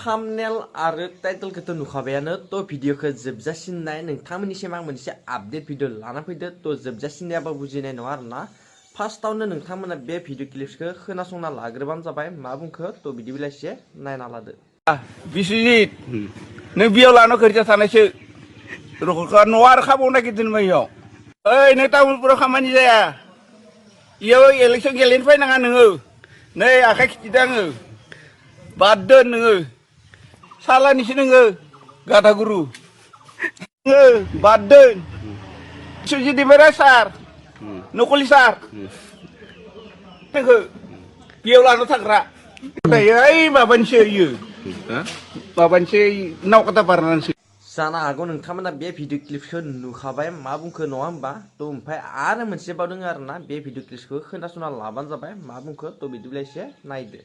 thumbnail आरो टाइटेलखौथ' नुखाबायानो थ' भिडिअखौ जोबजासिननाय नोंथांमोननिसिम आं मोनसे आपडेट भिडिअ लाना फैदो थ' जोबजासिननायाबा बुजिनाय नङा आरोना फार्स्टआवनो नोंथांमोना बे भिडिअ क्लिपखौ खोनासंना लाग्रोबानो जाबाय मा बुंखो थ' बिदिब्ला एसे नायना लादो बिस्वजित नों बियाव लानो गोरजिया थानायसो न'आ आरो खाबावनो नागिरदों इयाव ओइ नों तामुलपुराव खामानि जाया इयाव इलेक्सन गेलेनो फैनाङा नोङो नै आखाइ खिथिदों आङो बाद दोन नोङो सालानिसो नोङो गाधा गुरु नोङो बाद दोन बिस्वजित दैमारि सार नकलि सार नोङो बियाव लानो थांग्रा ओइ माबानिसो इयो माबानिसो नावकाता बारनानैसो जानो हागौ नोंथांमोना बे भिडिअ क्लिपखौ नुखाबाय मा बुंखो नङा होमबा थ' ओमफ्राय आरो मोनसे बाव दङ आरोना बे भिडिअ क्लिपखौ खोनासंना लाबानो जाबाय मा बुंखो थ' बिदिब्ला एसे नायदो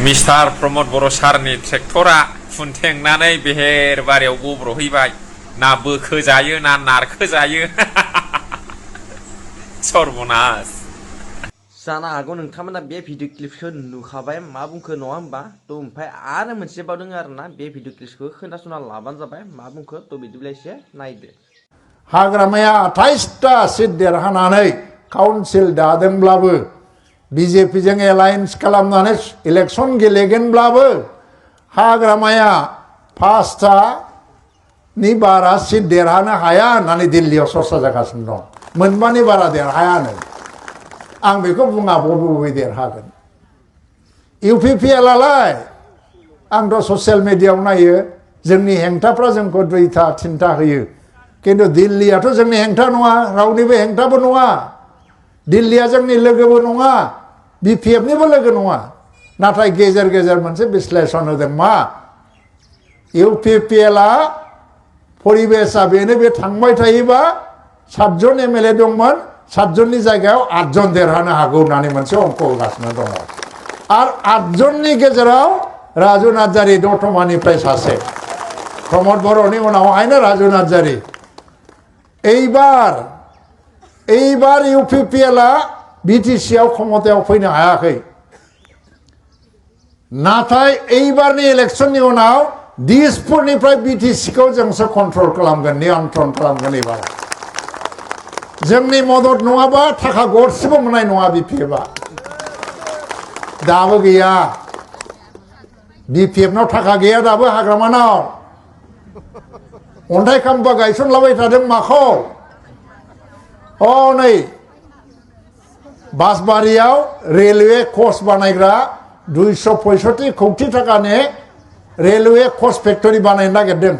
मिस्टार प्रमोद बर' सारनि ट्रेक्टरा खुन्थेंनानै बेहेरबारियाव गब्र'हैबाय ना बोखोजायो ना नारखोजायो सर्बनाश जानो हागौ नोंथांमोना बे भिडिअ क्लिपखौ नुखाबाय मा बुंखो नङा होमबा थ' ओमफ्राय आरो मोनसे बाव दङ आरोना बे भिडिअ क्लिपखौ खोनासंना लाबानो जाबाय मा बुंखो थ' बिदिब्ला एसे नायदो हाग्रामाया 28टा सिट देरहानानै काउन्सिल दादोंब्लाबो बिजेपिजों एलायन्स खालामनानै इलेक्सन गेलेगोनब्लाबो हाग्रामाया 5टानि बारा सिट देरहानो हाया होननानै दिल्लीयाव सरसा जागासिनो दं मोनबानि बारा देरहायानो आं बेखौ बुङा बबे देरहागोन इउपिपिएलआलाय आंथ' ससियेल मिडियायाव नायो जोंनि हेंथाफ्रा जोंखौ 2था 3था होयो किन्तु दिल्लीयाथ' जोंनि हेंथा नङा रावनिबो हेंथाबो नङा दिल्लीया जोंनि लोगोबो नङा बिपिएफनिबो लोगो नङा नाथाय गेजेर गेजेर मोनसे बिश्लेषण होदों मा इउपिपिएलआ परिबेशआ बेनो बे थांबाय थायोबा 7 जन एमएलए दंमोन 7 जननि जायगायाव 8 जन देरहानो हागौ होननानै मोनसे अंक होगासिनो दङ आरो 8 जननि गेजेराव राजु नार्जारि दतमानिफ्राय सासे प्रमोद बर'नि उनावहायनो राजु नार्जारि এইবার ইউপিপিএলआ বিটিসিआव ক্ষমতাयाव फैनो हायाखै नाथाय এইবারनि इलेक्शननि उनाव दिसपुरनिफ्राय बिटिसिखौ जोंसो कन्ट्रल खालामगोन नियन्त्रण खालामगोन एबार जोंनि मदद नङाबा थाखा गरसेबो मोननाय नङा बिपिएफआ दाबो गैया बिपिएफनाव थाखा गैया दाबो हाग्रामानाव अन्थाइ खाम्फा गायसनलाबाय थादों माखौ नै बासबारियाव रेलवे कच बानायग्रा 265 कौटि टाकानि रेलवे कच फेक्टरि बानायनो नागिरदों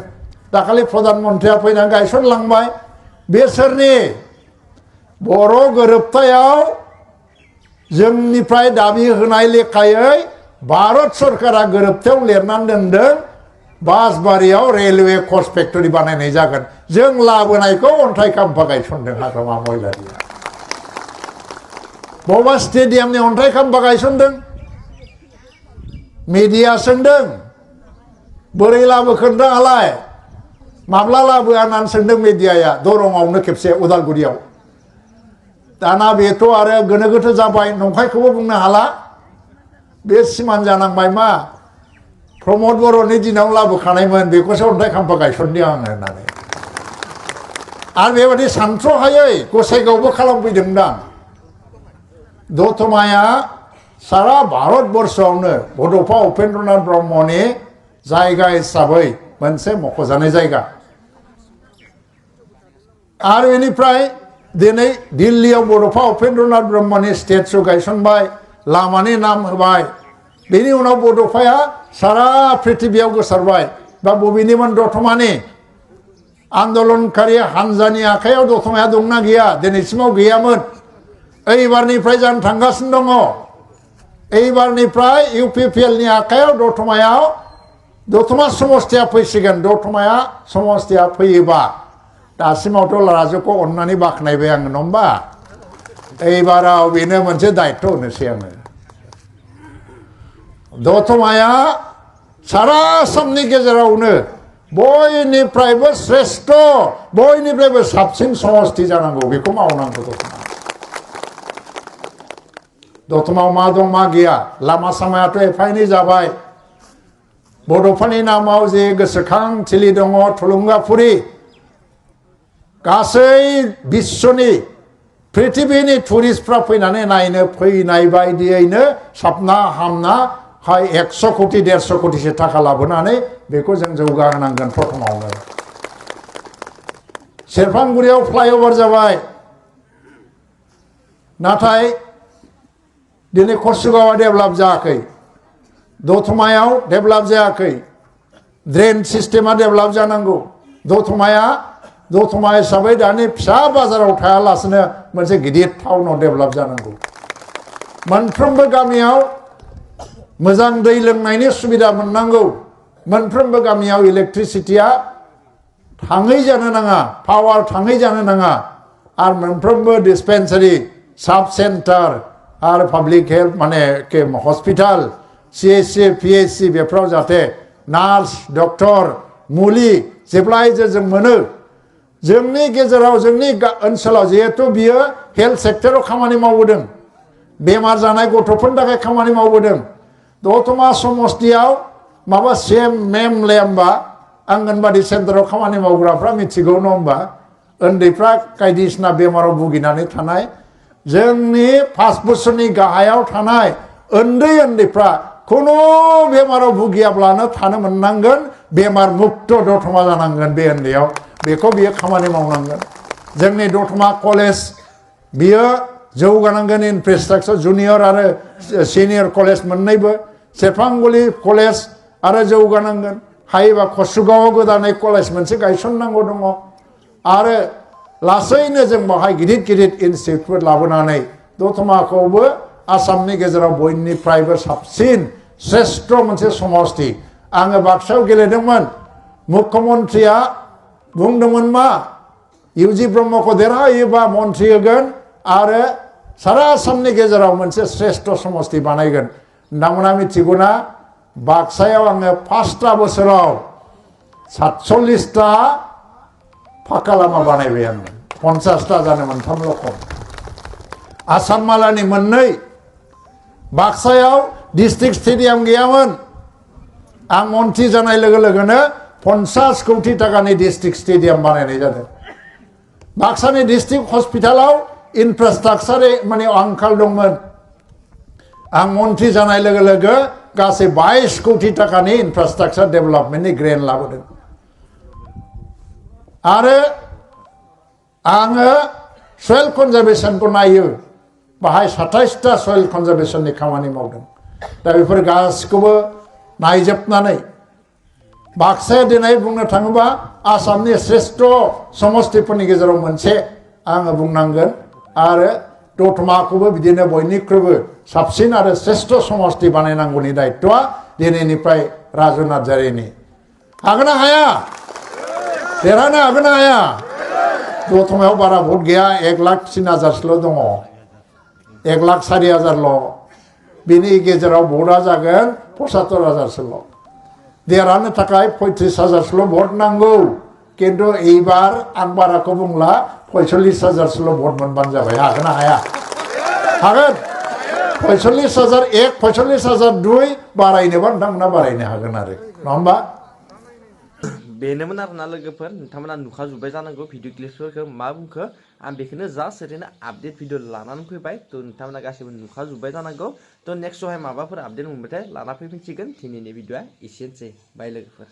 दाखालि प्रधानमन्त्रिया फैनानै गायसनलांबाय बेसोरनि बर' गोरोबथायाव जोंनिफ्राय दाबि होनाय लेखायै भारत सरकारा गोरोबथायाव लिरनानै दोनदों बासबारियाव रेलवे कच फेक्टरि बानायनाय जागोन जों लाबोनायखौ अन्थाइ खाम्फा गायसनदों हाग्रामा महिलारिया बबेबा स्टेडियामनि अन्थाइ खाम्फा गायसनदों मिडिया सोंदों बोरै लाबोखो दालाय माब्ला लाबोआ होननानै सोंदों मिडियाया दरंआवनो खेबसे उदालगुरियाव दाना बेथ' आरो गोनो गोथो जाबाय नंखायखौबो बुंनो हाला बे सिमान जानांबाय मा प्रमोद बर'नि दिनाव लाबोखानायमोन बेखौसो अन्थाइ खाम्फा गायसनदों आङो होननानै आरो बेबायदि सानथ्र'हायै गसाइगावबो खालामफैदोंदां दतमाया सारा भारतबर्षआवनो बड'फा उपेन्द्रनाथ ब्रह्मनि जायगा हिसाबै मोनसे मख'जानाय जायगा आरो बेनिफ्राय दिनै दिल्लीयाव बड'फा उपेन्द्रनाथ ब्रह्मनि स्टेचु गायसनबाय लामानि नाम होबाय बेनि उनाव बड'फाया सारा पृथिबियाव गोसारबाय बा बबेनिमोन दतमानि आन्दलनकारि हानजानि आखायाव दतमाया दंना गैया दिनैसिमाव गैयामोन এইবারनिफ्राय जानो थांगासिनो दङ এইবাरनिफ्राय इउपिपिएलनि आखायाव दतमा समस्तिया फैसिगोन दतमाया समस्तिया फैयोबा दासिमावथ' राजुखौ अननानै बाख्नायबाय आङो नङा होमबा এইবাराव बेनो मोनसे दायित्व होनोसै आङो दतमाया सारा आसामनि गेजेरावनो बयनिफ्रायबो श्रेष्ठ बयनिफ्रायबो साबसिन समस्ति जानांगौ बेखौ मावनांगौ दतमायाव मा दं मा गैया लामा सामायाथ' एफा एनै जाबाय बड'फानि नामाव जे गोसोखांथिलि दङ थुलुंगाफुरि गासै बिश्वनि पृथिबिनि टुरिस्टफ्रा फैनानै नायनो फैनाय बायदियैनो साबना हामना 100 कोटि 150 कोटिसो थाखा लाबोनानै बेखौ जों जौगाहोनांगोन प्रथमावनो सेरफांगुरियाव फ्लाइओभार जाबाय नाथाय दिनै कसुगावआ डेभेलप जायाखै दतमायाव डेभेलप जायाखै ड्रेन सिस्टेमा डेभेलप जानांगौ दतमा हिसाबै दानि फिसा बाजाराव थायालासेनो मोनसे गिदिर टाउनाव डेभेलप जानांगौ मोनफ्रोमबो गामियाव मोजां दै लोंनायनि सुबिदा मोननांगौ मोनफ्रोमबो गामियाव इलेक्ट्रिसिटिया थाङै जानो नाङा पावार थाङै जानो नाङा आरो मोनफ्रोमबो डिस्पेन्सारि साब सेन्टार आरो पाब्लिक हेल्थ माने हस्पिटाल CHC PHC बेफोराव जाहाथे नार्स डक्टर मुलि जेब्लायबो जों मोनो जोंनि गेजेराव जोंनि ओनसोलाव जिहेतु बियो हेल्थ सेक्टराव खामानि मावबोदों बेमार जानाय गथ'फोरनि थाखाय खामानि मावबोदों दतमा समस्तियाव माबा मेम लेम्बा आंगनबादि सेन्टाराव खामानि मावग्राफ्रा मिथिगौ नङा होमबा उन्दैफ्रा बायदिसिना बेमाराव भुगिनानै थानाय जोंनि 5 बोसोरनि गाहायाव थानाय उन्दैफ्रा खुनु बेमाराव भुगियाब्लानो थानो मोननांगोन बेमार मुक्त दतमा जानांगोन बे उन्दैयाव बेखौ बियो खामानि मावनांगोन जोंनि दतमा कलेज बियो जौगानांगोन इनफ्रास्ट्राक्चार जुनियर आरो सिनियर कलेज मोननैबो सेरफांगुरि कलेज आरो जौगानांगोन हायोबा कसुगावआव गोदानै कलेज मोनसे गायसननांगौ दङ आरो लासैनो जों बाहाय गिदिर गिदिर इनस्टिट्युटफोर लाबोनानै दतमाखौबो आसामनि गेजेराव बयनिफ्रायबो साबसिन श्रेष्ठ मोनसे समस्ति आङो बाक्सायाव गेलेदोंमोन मुख्यमन्त्रिया बुंदोंमोन मा इउजि ब्रह्मखौ देरहायोबा मन्त्रि होगोन आरो सारा आसामनि गेजेराव मोनसे श्रेष्ठ समस्ति बानायगोन नोंथांमोना मिथिगौना बाक्सायाव आङो 5टा बोसोराव 47टा फाक्का लामा बानायबाय आङो 50टा जानो मोनथामल' खम आसाम मालानि मोननै बाक्सायाव डिस्ट्रिक्ट स्टेडियाम गैयामोन आं मन्त्रि जानाय लोगो लोगोनो 50 कोटि टाकानि डिस्ट्रिक्ट स्टेडियाम बानायनाय जादों बाक्सानि डिस्ट्रिक्ट हस्पिटालाव इनफ्रास्ट्राक्चार माने आंखाल दंमोन आं मन्त्रि जानाय लोगो लोगो गासै 22 कोटि टाकानि इनफ्रास्ट्राक्चार डेभेलपमेन्टनि ग्रेन्ट लाबोदों आरो आङो सयल कनजारभेशनखौ नायो बाहाय 27टा सयल कनजारभेशननि खामानि मावदों दा बेफोर गासिखौबो नायजोबनानै बाक्साया दिनै बुंनो थाङोबा आसामनि श्रेष्ठ समस्तिफोरनि गेजेराव मोनसे आङो बुंनांगोन आरो दतमाखौबो बिदिनो बयनिख्रुइबो साबसिन आरो श्रेष्ठ समस्ति बानायनांगौनि दायित्वआ दिनैनिफ्राय राजु नार्जारिनि हागोन ना हाया देरहानो हागोन ना हाया दतमायाव बारा भट गैया 1,03,000सोल' दङ 1,04,000ल' बिनि गेजेराव भटआ जागोन 75,000सोल' देरहानो थाखाय 35,000सोल' भट नांगौ किन्तु एबार आं बाराखौ बुंला 45,000सोल' भट मोनबानो जाबाय हागोन ना हाया हागोन 45,001 45,002 बारायनोबा नोंथांमोना बारायनो हागोन आरो नङा होमबा बेनोमोन आरोना लोगोफोर नोंथांमोना नुखाजोब्बाय जानांगौ भिडिअ क्लिप्सफोरखौ मा बुंखो आं बेखौनो जास्ट ओरैनो आपडेट भिडिअ लानानै फैबाय थ' नोंथांमोना गासैबो नुखाजोब्बाय जानांगौ थ' नेक्स्टआवहाय माबाफोर आपडेट मोनबाथाय लाना फैफिनसिगोन दिनैनि भिडिअआ एसेनोसै बाय लोगोफोर